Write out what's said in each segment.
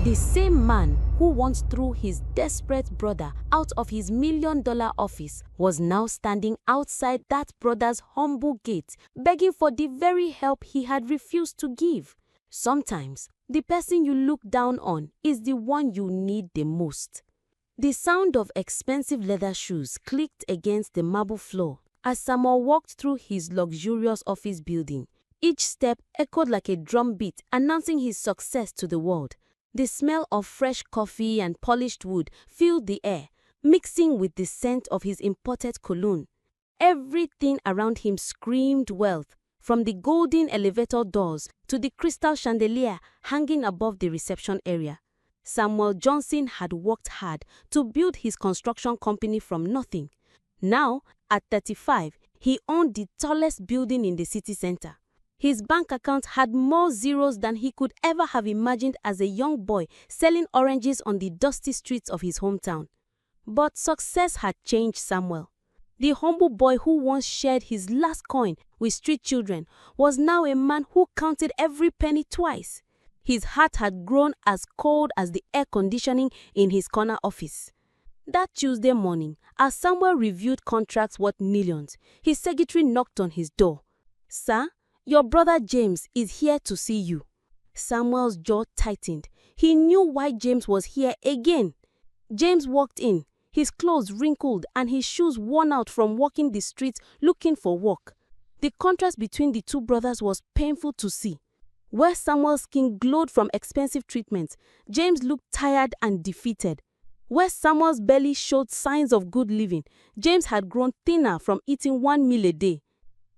The same man who once threw his desperate brother out of his $1,000,000 office was now standing outside that brother's humble gate, begging for the very help he had refused to give. Sometimes, the person you look down on is the one you need the most. The sound of expensive leather shoes clicked against the marble floor as Samuel walked through his luxurious office building. Each step echoed like a drumbeat, announcing his success to the world. The smell of fresh coffee and polished wood filled the air, mixing with the scent of his imported cologne. Everything around him screamed wealth, from the golden elevator doors to the crystal chandelier hanging above the reception area. Samuel Johnson had worked hard to build his construction company from nothing. Now, at 35, he owned the tallest building in the city center. His bank account had more zeros than he could ever have imagined as a young boy selling oranges on the dusty streets of his hometown. But success had changed Samuel. The humble boy who once shared his last coin with street children was now a man who counted every penny twice. His heart had grown as cold as the air conditioning in his corner office. That Tuesday morning, as Samuel reviewed contracts worth millions, his secretary knocked on his door. "Sir, your brother James is here to see you." Samuel's jaw tightened. He knew why James was here again. James walked in, his clothes wrinkled and his shoes worn out from walking the streets looking for work. The contrast between the two brothers was painful to see. Where Samuel's skin glowed from expensive treatment, James looked tired and defeated. Where Samuel's belly showed signs of good living, James had grown thinner from eating 1 meal a day.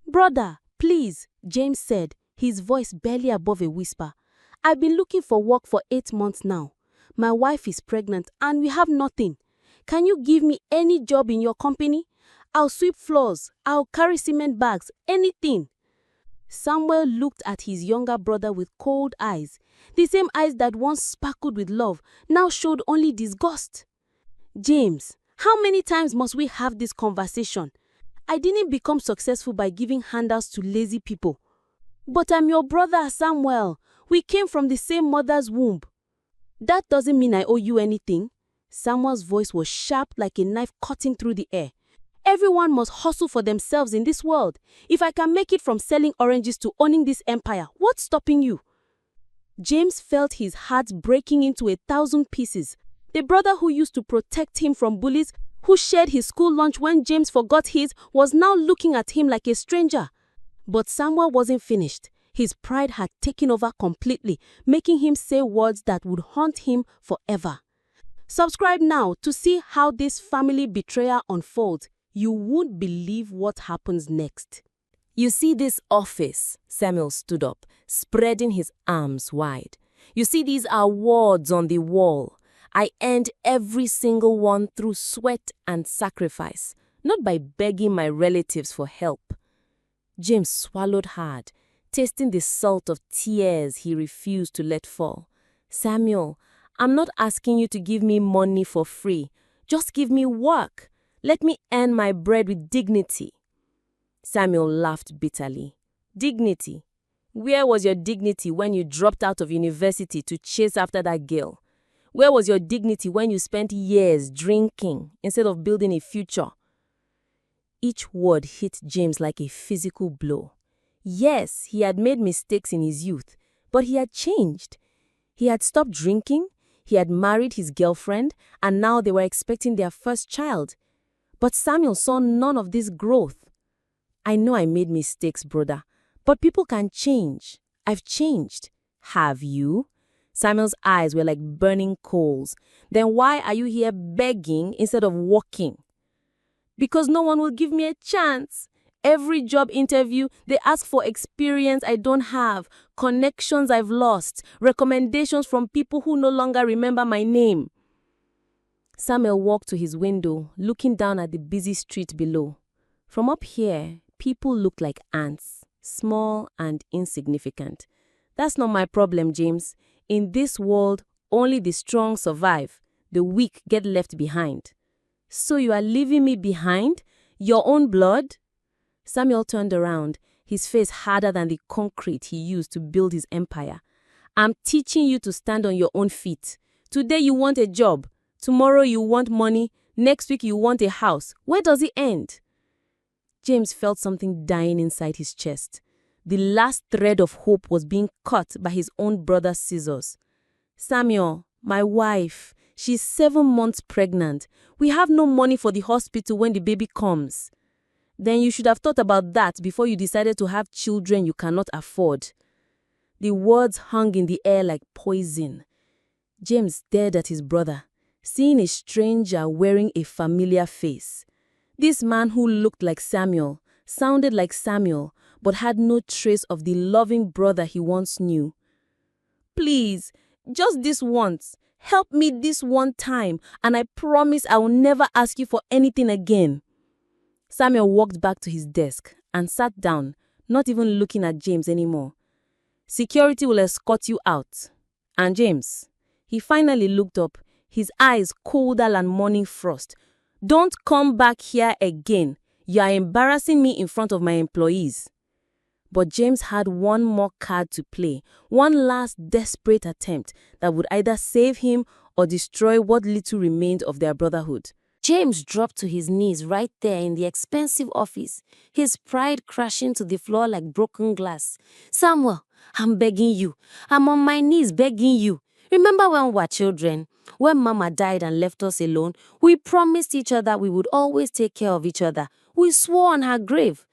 "Brother, please," James said, his voice barely above a whisper. "I've been looking for work for 8 months now. My wife is pregnant and we have nothing. Can you give me any job in your company? I'll sweep floors, I'll carry cement bags, anything." Samuel looked at his younger brother with cold eyes. The same eyes that once sparkled with love now showed only disgust. "James, how many times must we have this conversation? I didn't become successful by giving handouts to lazy people." "But I'm your brother, Samuel. We came from the same mother's womb." "That doesn't mean I owe you anything." Samuel's voice was sharp like a knife cutting through the air. "Everyone must hustle for themselves in this world. If I can make it from selling oranges to owning this empire, what's stopping you?" James felt his heart breaking into 1,000 pieces. The brother who used to protect him from bullies, who shared his school lunch when James forgot his, was now looking at him like a stranger. But Samuel wasn't finished. His pride had taken over completely, making him say words that would haunt him forever. Subscribe now to see how this family betrayal unfolds. You won't believe what happens next. "You see this office?" Samuel stood up, spreading his arms wide. "You see these awards on the wall? I earned every single one through sweat and sacrifice, not by begging my relatives for help." James swallowed hard, tasting the salt of tears he refused to let fall. "Samuel, I'm not asking you to give me money for free. Just give me work. Let me earn my bread with dignity." Samuel laughed bitterly. "Dignity? Where was your dignity when you dropped out of university to chase after that girl? Where was your dignity when you spent years drinking instead of building a future?" Each word hit James like a physical blow. Yes, he had made mistakes in his youth, but he had changed. He had stopped drinking, he had married his girlfriend, and now they were expecting their first child. But Samuel saw none of this growth. "I know I made mistakes, brother, but people can change. I've changed." "Have you?" Samuel's eyes were like burning coals. "Then why are you here begging instead of working?" "Because no one will give me a chance. Every job interview, they ask for experience I don't have, connections I've lost, recommendations from people who no longer remember my name." Samuel walked to his window, looking down at the busy street below. From up here, people looked like ants, small and insignificant. "That's not my problem, James. In this world, only the strong survive. The weak get left behind." "So you are leaving me behind? Your own blood?" Samuel turned around, his face harder than the concrete he used to build his empire. I'm teaching you to stand on your own feet. Today you want a job. Tomorrow you want money. Next week you want a house. Where does it end? James felt something dying inside his chest. The last thread of hope was being cut by his own brother's scissors. Samuel, my wife, she's 7 months pregnant. We have no money for the hospital when the baby comes. Then you should have thought about that before you decided to have children you cannot afford. The words hung in the air like poison. James stared at his brother, seeing a stranger wearing a familiar face. This man who looked like Samuel, sounded like Samuel, but had no trace of the loving brother he once knew. Please, just this once. Help me this one time, and I promise I will never ask you for anything again. Samuel walked back to his desk and sat down, not even looking at James anymore. Security will escort you out. And James, he finally looked up, his eyes colder than morning frost. Don't come back here again. You are embarrassing me in front of my employees. But James had one more card to play, one last desperate attempt that would either save him or destroy what little remained of their brotherhood. James dropped to his knees right there in the expensive office, his pride crashing to the floor like broken glass. Samuel, I'm begging you. I'm on my knees begging you. Remember when we were children? When Mama died and left us alone, we promised each other we would always take care of each other. We swore on her grave.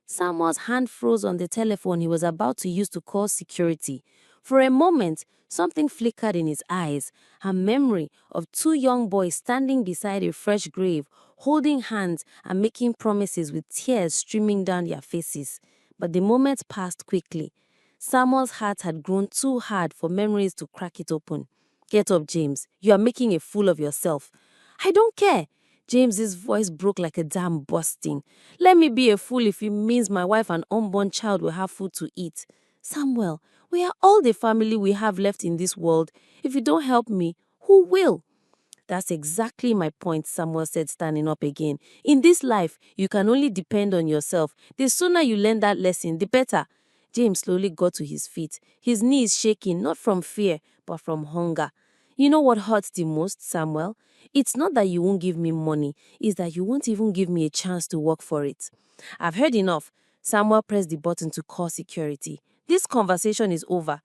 Samuel's hand froze on the telephone he was about to use to call security. For a moment, something flickered in his eyes, a memory of 2 young boys standing beside a fresh grave, holding hands and making promises with tears streaming down their faces. But the moment passed quickly. Samuel's heart had grown too hard for memories to crack it open. Get up, James. You are making a fool of yourself. I don't care. James's voice broke like a dam bursting. Let me be a fool if it means my wife and unborn child will have food to eat. Samuel, we are all the family we have left in this world. If you don't help me, who will? That's exactly my point, Samuel said, standing up again. In this life, you can only depend on yourself. The sooner you learn that lesson, the better. James slowly got to his feet, his knees shaking, not from fear, but from hunger. You know what hurts the most, Samuel? It's not that you won't give me money, it's that you won't even give me a chance to work for it. I've heard enough. Samuel pressed the button to call security. This conversation is over.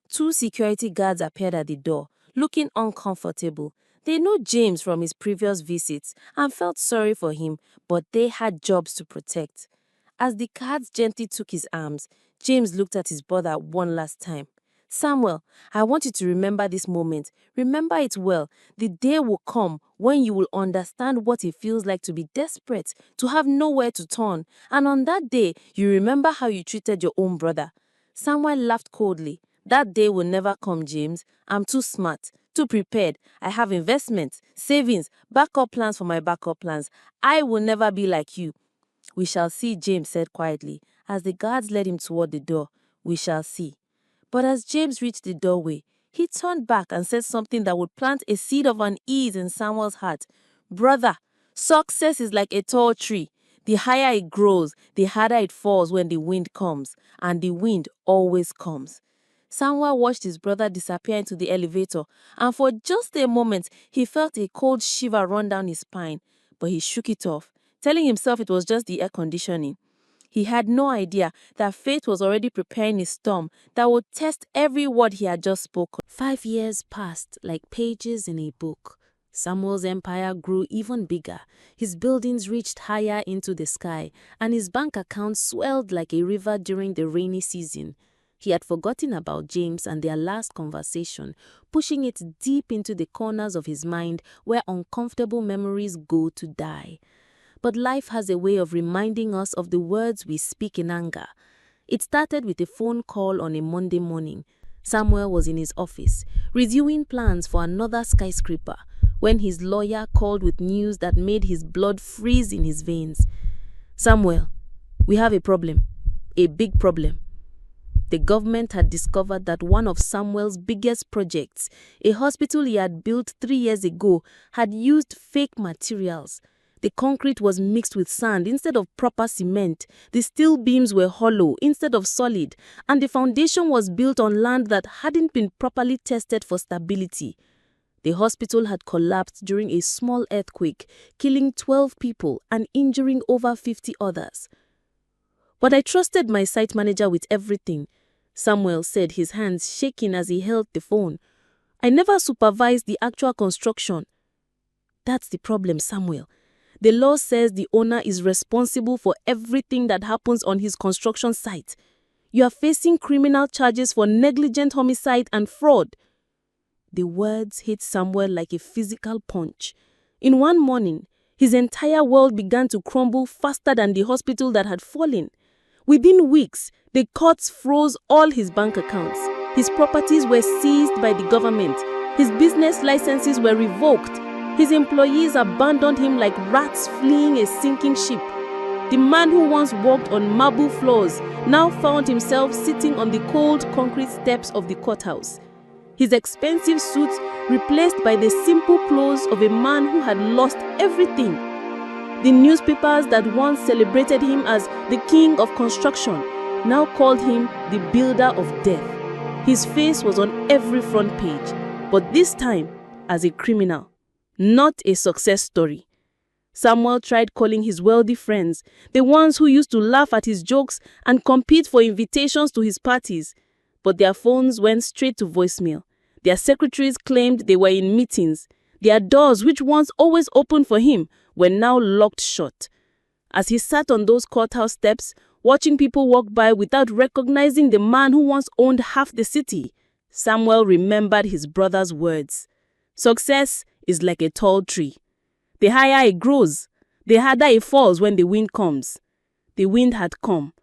2 security guards appeared at the door, looking uncomfortable. They knew James from his previous visits and felt sorry for him, but they had jobs to protect. As the guards gently took his arms, James looked at his brother one last time. Samuel, I want you to remember this moment. Remember it well. The day will come when you will understand what it feels like to be desperate, to have nowhere to turn. And on that day, you remember how you treated your own brother. Samuel laughed coldly. That day will never come, James. I'm too smart, too prepared. I have investments, savings, backup plans for my backup plans. I will never be like you. We shall see, James said quietly, as the guards led him toward the door. We shall see. But as James reached the doorway, he turned back and said something that would plant a seed of unease in Samuel's heart. Brother, success is like a tall tree. The higher it grows, the harder it falls when the wind comes, and the wind always comes. Samuel watched his brother disappear into the elevator, and for just a moment, he felt a cold shiver run down his spine, but he shook it off, telling himself it was just the air conditioning. He had no idea that fate was already preparing a storm that would test every word he had just spoken. 5 years passed like pages in a book. Samuel's empire grew even bigger. His buildings reached higher into the sky, and his bank account swelled like a river during the rainy season. He had forgotten about James and their last conversation, pushing it deep into the corners of his mind where uncomfortable memories go to die. But life has a way of reminding us of the words we speak in anger. It started with a phone call on a Monday morning. Samuel was in his office, reviewing plans for another skyscraper, when his lawyer called with news that made his blood freeze in his veins. Samuel, we have a problem. A big problem. The government had discovered that one of Samuel's biggest projects, a hospital he had built 3 years ago, had used fake materials. The concrete was mixed with sand instead of proper cement. The steel beams were hollow instead of solid, and the foundation was built on land that hadn't been properly tested for stability. The hospital had collapsed during a small earthquake, killing 12 people and injuring over 50 others. But I trusted my site manager with everything, Samuel said, his hands shaking as he held the phone. I never supervised the actual construction. That's the problem, Samuel. The law says the owner is responsible for everything that happens on his construction site. You are facing criminal charges for negligent homicide and fraud. The words hit Samuel like a physical punch. In one morning, his entire world began to crumble faster than the hospital that had fallen. Within weeks, the courts froze all his bank accounts. His properties were seized by the government. His business licenses were revoked. His employees abandoned him like rats fleeing a sinking ship. The man who once walked on marble floors now found himself sitting on the cold concrete steps of the courthouse. His expensive suits replaced by the simple clothes of a man who had lost everything. The newspapers that once celebrated him as the king of construction now called him the builder of death. His face was on every front page, but this time as a criminal, not a success story. Samuel tried calling his wealthy friends, the ones who used to laugh at his jokes and compete for invitations to his parties, but their phones went straight to voicemail. Their secretaries claimed they were in meetings. Their doors, which once always opened for him, were now locked shut. As he sat on those courthouse steps, watching people walk by without recognizing the man who once owned half the city, Samuel remembered his brother's words. Success is like a tall tree. The higher it grows, the harder it falls when the wind comes. The wind had come,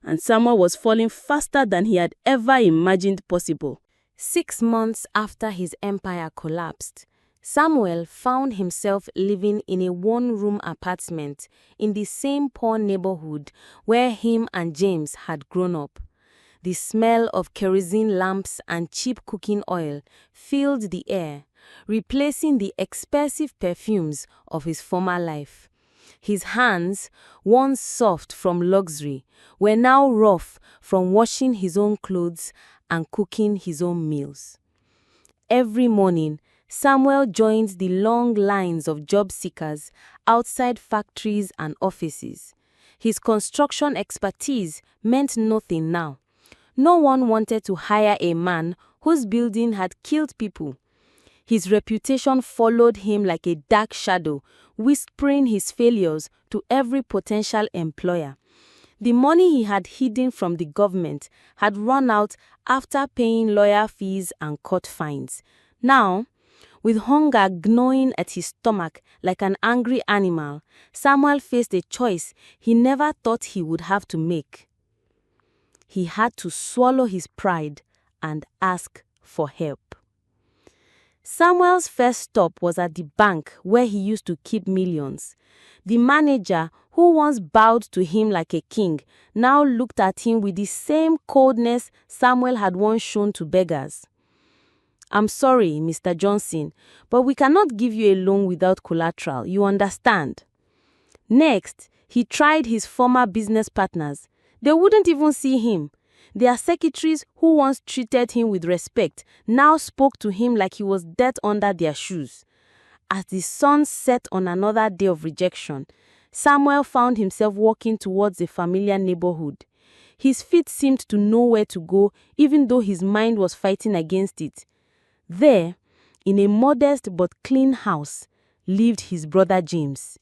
and Samuel was falling faster than he had ever imagined possible. 6 months after his empire collapsed, Samuel found himself living in a one-room apartment in the same poor neighborhood where him and James had grown up. The smell of kerosene lamps and cheap cooking oil filled the air, replacing the expensive perfumes of his former life. His hands, once soft from luxury, were now rough from washing his own clothes and cooking his own meals. Every morning, Samuel joined the long lines of job seekers outside factories and offices. His construction expertise meant nothing now. No one wanted to hire a man whose building had killed people. His reputation followed him like a dark shadow, whispering his failures to every potential employer. The money he had hidden from the government had run out after paying lawyer fees and court fines. Now, with hunger gnawing at his stomach like an angry animal, Samuel faced a choice he never thought he would have to make. He had to swallow his pride and ask for help. Samuel's first stop was at the bank where he used to keep millions. The manager, who once bowed to him like a king, now looked at him with the same coldness Samuel had once shown to beggars. "I'm sorry, Mr. Johnson, but we cannot give you a loan without collateral, you understand." Next, he tried his former business partners. They wouldn't even see him. Their secretaries, who once treated him with respect, now spoke to him like he was dirt under their shoes. As the sun set on another day of rejection, Samuel found himself walking towards a familiar neighborhood. His feet seemed to know where to go, even though his mind was fighting against it. There, in a modest but clean house, lived his brother James.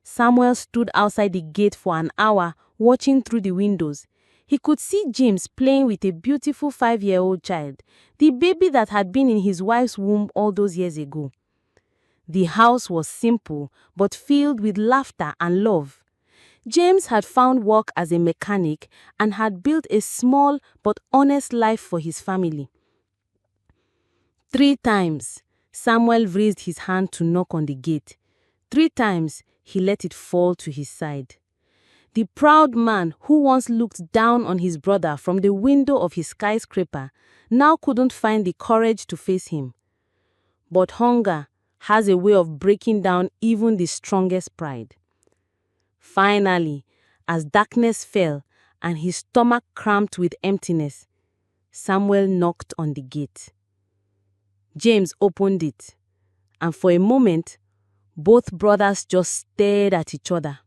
Samuel stood outside the gate for an hour, watching through the windows. He could see James playing with a beautiful 5-year-old child, the baby that had been in his wife's womb all those years ago. The house was simple, but filled with laughter and love. James had found work as a mechanic and had built a small but honest life for his family. 3 times, Samuel raised his hand to knock on the gate. 3 times, he let it fall to his side. The proud man who once looked down on his brother from the window of his skyscraper now couldn't find the courage to face him. But hunger has a way of breaking down even the strongest pride. Finally, as darkness fell and his stomach cramped with emptiness, Samuel knocked on the gate. James opened it, and for a moment, both brothers just stared at each other.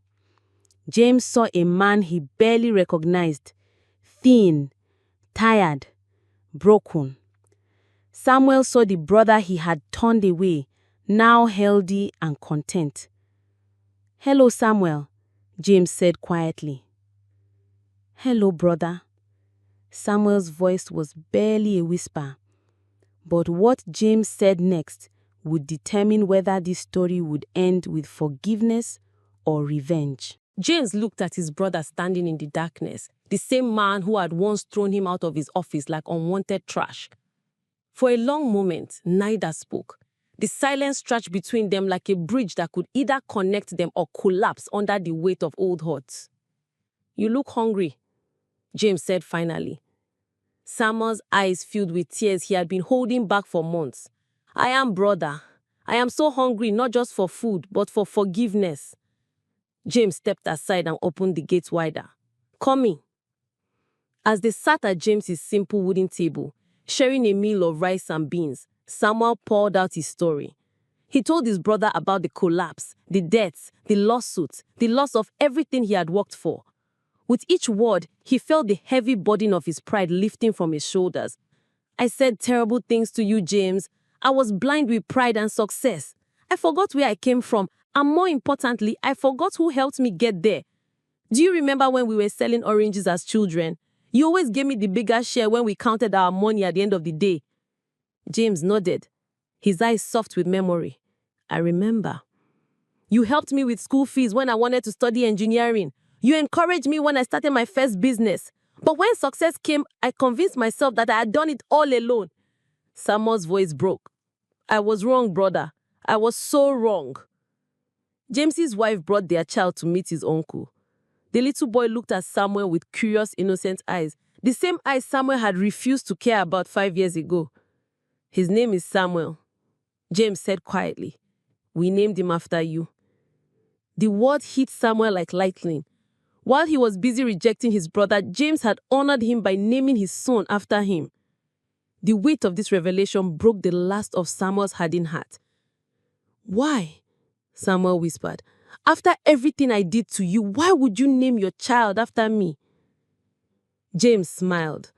James saw a man he barely recognized, thin, tired, broken. Samuel saw the brother he had turned away, now healthy and content. "Hello, Samuel," James said quietly. "Hello, brother." Samuel's voice was barely a whisper. But what James said next would determine whether this story would end with forgiveness or revenge. James looked at his brother standing in the darkness, the same man who had once thrown him out of his office like unwanted trash. For a long moment, neither spoke. The silence stretched between them like a bridge that could either connect them or collapse under the weight of old hurts. "You look hungry," James said finally. Samuel's eyes filled with tears he had been holding back for months. "I am, brother. I am so hungry, not just for food, but for forgiveness." James stepped aside and opened the gate wider. "Come in." As they sat at James's simple wooden table, sharing a meal of rice and beans, Samuel poured out his story. He told his brother about the collapse, the debts, the lawsuits, the loss of everything he had worked for. With each word, he felt the heavy burden of his pride lifting from his shoulders. "I said terrible things to you, James. I was blind with pride and success. I forgot where I came from, and more importantly, I forgot who helped me get there. Do you remember when we were selling oranges as children? You always gave me the bigger share when we counted our money at the end of the day." James nodded, his eyes soft with memory. "I remember. You helped me with school fees when I wanted to study engineering. You encouraged me when I started my first business. But when success came, I convinced myself that I had done it all alone." Samuel's voice broke. "I was wrong, brother. I was so wrong." James's wife brought their child to meet his uncle. The little boy looked at Samuel with curious, innocent eyes, the same eyes Samuel had refused to care about 5 years ago. "His name is Samuel," James said quietly. "We named him after you." The word hit Samuel like lightning. While he was busy rejecting his brother, James had honored him by naming his son after him. The weight of this revelation broke the last of Samuel's hardened heart. "Why?" Samuel whispered. "After everything I did to you, why would you name your child after me?" James smiled,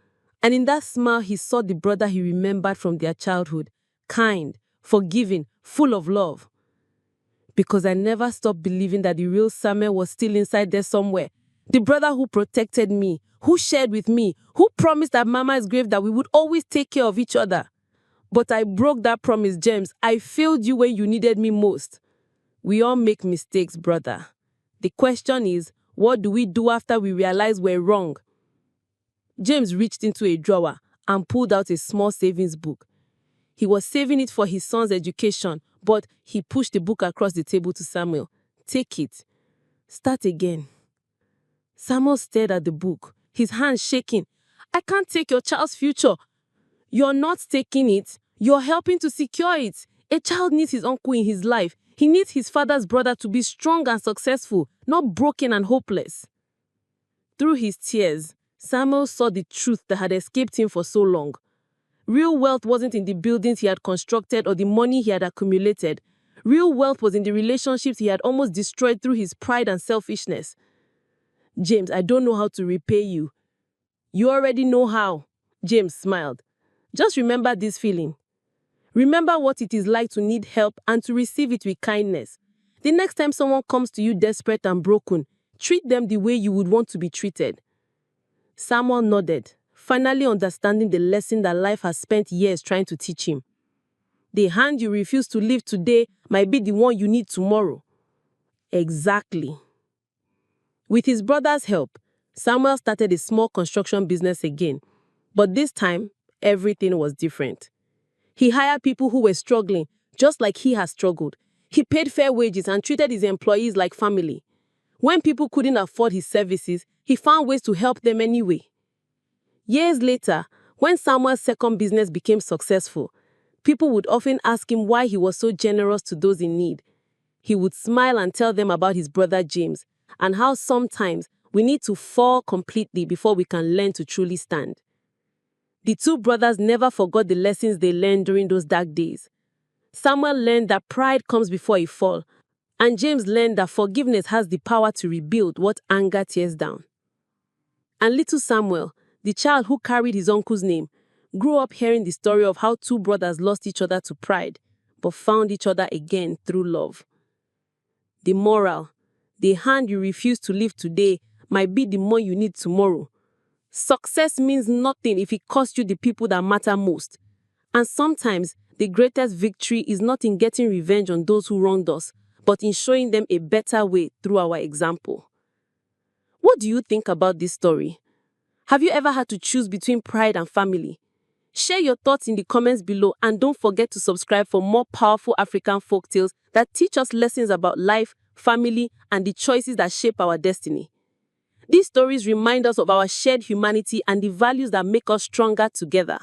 and in that smile he saw the brother he remembered from their childhood, kind, forgiving, full of love. "Because I never stopped believing that the real Samuel was still inside there somewhere. The brother who protected me, who shared with me, who promised at Mama's grave that we would always take care of each other. But I broke that promise, James. I failed you when you needed me most. We all make mistakes, brother. The question is, what do we do after we realize we're wrong?" James reached into a drawer and pulled out a small savings book. He was saving it for his son's education, but he pushed the book across the table to Samuel. "Take it. Start again." Samuel stared at the book, his hands shaking. "I can't take your child's future." "You're not taking it. You're helping to secure it. A child needs his uncle in his life. He needs his father's brother to be strong and successful, not broken and hopeless." Through his tears, Samuel saw the truth that had escaped him for so long. Real wealth wasn't in the buildings he had constructed or the money he had accumulated. Real wealth was in the relationships he had almost destroyed through his pride and selfishness. "James, I don't know how to repay you." "You already know how," James smiled. "Just remember this feeling. Remember what it is like to need help and to receive it with kindness. The next time someone comes to you desperate and broken, treat them the way you would want to be treated." Samuel nodded, finally understanding the lesson that life has spent years trying to teach him. The hand you refuse to live today might be the one you need tomorrow. Exactly. With his brother's help, Samuel started a small construction business again, but this time, everything was different. He hired people who were struggling, just like he had struggled. He paid fair wages and treated his employees like family. When people couldn't afford his services, he found ways to help them anyway. Years later, when Samuel's second business became successful, People would often ask him why he was so generous to those in need. He would smile and tell them about his brother James and how sometimes we need to fall completely before we can learn to truly stand. The two brothers never forgot the lessons they learned during those dark days. Samuel learned that pride comes before a fall, and James learned that forgiveness has the power to rebuild what anger tears down. And little Samuel, the child who carried his uncle's name, grew up hearing the story of how two brothers lost each other to pride, but found each other again through love. The moral: the hand you refuse to lift today might be the one you need tomorrow. Success means nothing if it costs you the people that matter most. And sometimes the greatest victory is not in getting revenge on those who wronged us, but in showing them a better way through our example. What do you think about this story? Have you ever had to choose between pride and family? Share your thoughts in the comments below, and don't forget to subscribe for more powerful African folktales that teach us lessons about life, family, and the choices that shape our destiny. These stories remind us of our shared humanity and the values that make us stronger together.